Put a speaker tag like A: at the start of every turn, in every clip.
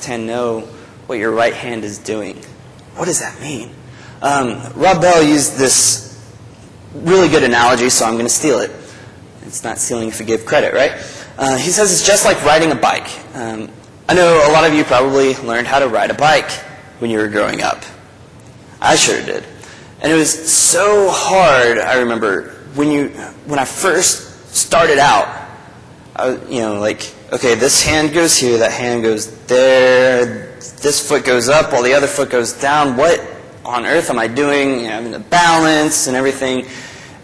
A: hand know what your right hand is doing. What does that mean? Rob Bell used this really good analogy, so I'm going to steal it. It's not stealing if you give credit, right? He says it's just like riding a bike. I know a lot of you probably learned how to ride a bike when you were growing up. I sure did. And it was so hard, I remember, when I first started out, okay, this hand goes here, that hand goes there, this foot goes up while the other foot goes down. What on earth am I doing? Having to balance and everything.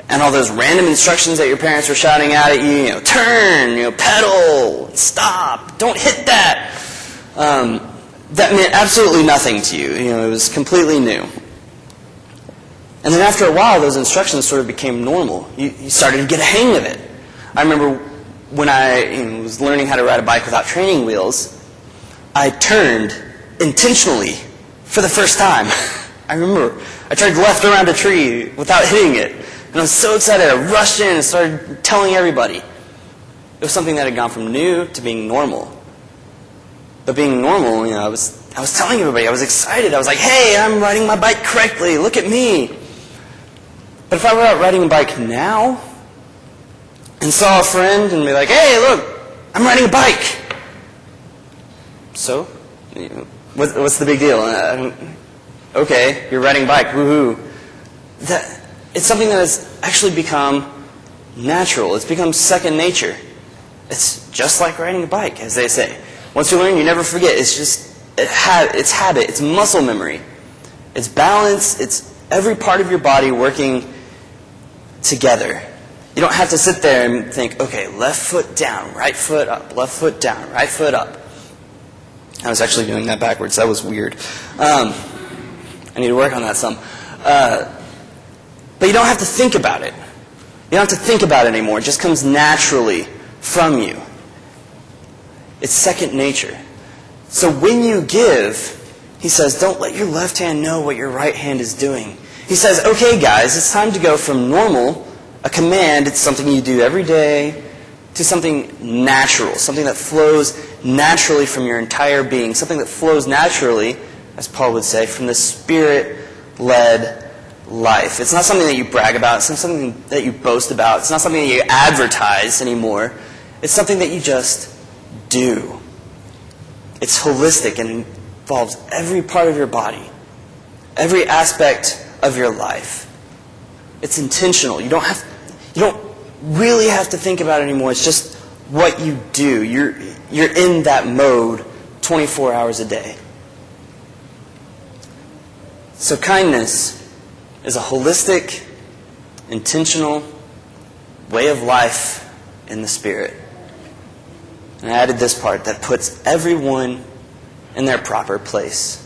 A: And all those random instructions that your parents were shouting out at you, turn, pedal, stop, don't hit that. That meant absolutely nothing to you. It was completely new. And then after a while, those instructions sort of became normal. You started to get a hang of it. I remember when I was learning how to ride a bike without training wheels, I turned intentionally for the first time. I remember I turned left around a tree without hitting it. And I was so excited, I rushed in and started telling everybody. It was something that had gone from new to being normal. But being normal, I was telling everybody, I was excited. I was like, hey, I'm riding my bike correctly, look at me. But if I were out riding a bike now and saw a friend and be like, hey, look, I'm riding a bike. So, what's the big deal? Okay, you're riding a bike, woohoo. It's something that has actually become natural. It's become second nature. It's just like riding a bike, as they say. Once you learn, you never forget. It's habit. It's muscle memory. It's balance. It's every part of your body working together. You don't have to sit there and think, okay, left foot down, right foot up, left foot down, right foot up. I was actually doing that backwards. That was weird. I need to work on that some. But you don't have to think about it. You don't have to think about it anymore. It just comes naturally from you. It's second nature. So when you give, he says, don't let your left hand know what your right hand is doing. He says, okay, guys, it's time to go from normal, a command, it's something you do every day, to something natural, something that flows naturally from your entire being, something that flows naturally, as Paul would say, from the Spirit-led life. It's not something that you brag about. It's not something that you boast about. It's not something that you advertise anymore. It's something that you just do. It's holistic and involves every part of your body, every aspect of your life. It's intentional. You don't really have to think about it anymore. It's just what you do. You're in that mode 24 hours a day. So kindness is a holistic, intentional way of life in the Spirit. And I added this part that puts everyone in their proper place.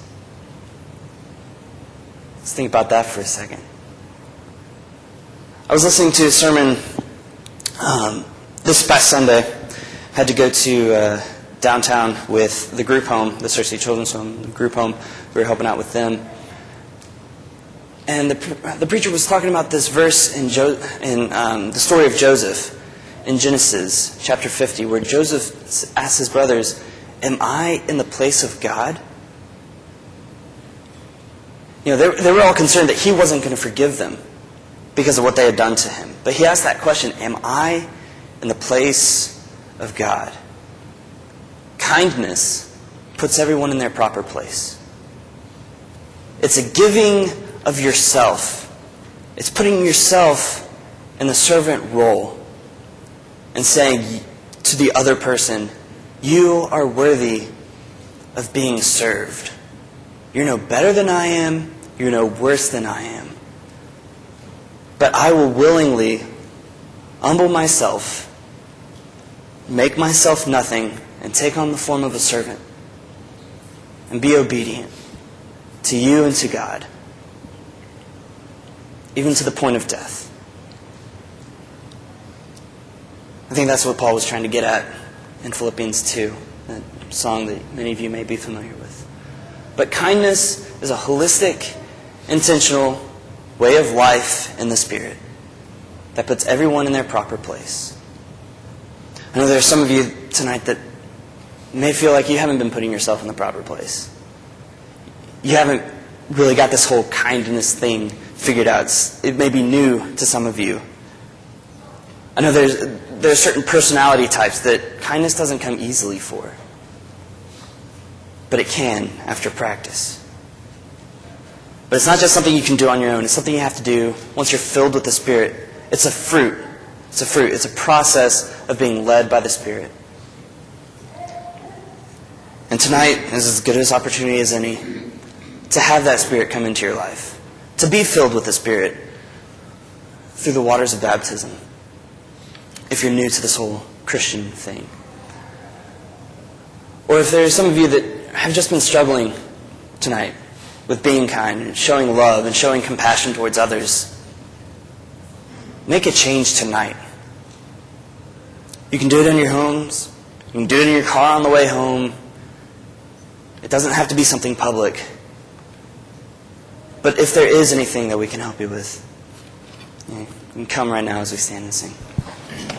A: Let's think about that for a second. I was listening to a sermon this past Sunday. I had to go to downtown with the group home, the Cersei Children's Home, the group home. We were helping out with them. And the preacher was talking about this verse in the story of Joseph in Genesis chapter 50, where Joseph asks his brothers, am I in the place of God? They were all concerned that he wasn't going to forgive them because of what they had done to him. But he asked that question, am I in the place of God? Kindness puts everyone in their proper place. It's a giving of yourself. It's putting yourself in the servant role and saying to the other person, you are worthy of being served. You're no better than I am. You're no worse than I am. But I will willingly humble myself, make myself nothing, and take on the form of a servant and be obedient to you and to God, even to the point of death. I think that's what Paul was trying to get at in Philippians 2, that song that many of you may be familiar with. But kindness is a holistic, intentional way of life in the Spirit that puts everyone in their proper place. I know there are some of you tonight that You may feel like you haven't been putting yourself in the proper place. You haven't really got this whole kindness thing figured out. It may be new to some of you. I know there's certain personality types that kindness doesn't come easily for. But it can after practice. But it's not just something you can do on your own. It's something you have to do once you're filled with the Spirit. It's a fruit. It's a fruit. It's a process of being led by the Spirit. And tonight is as good an opportunity as any to have that Spirit come into your life. To be filled with the Spirit through the waters of baptism. If you're new to this whole Christian thing. Or if there's some of you that have just been struggling tonight with being kind and showing love and showing compassion towards others, make a change tonight. You can do it in your homes. You can do it in your car on the way home. It doesn't have to be something public. But if there is anything that we can help you with, you can come right now as we stand and sing.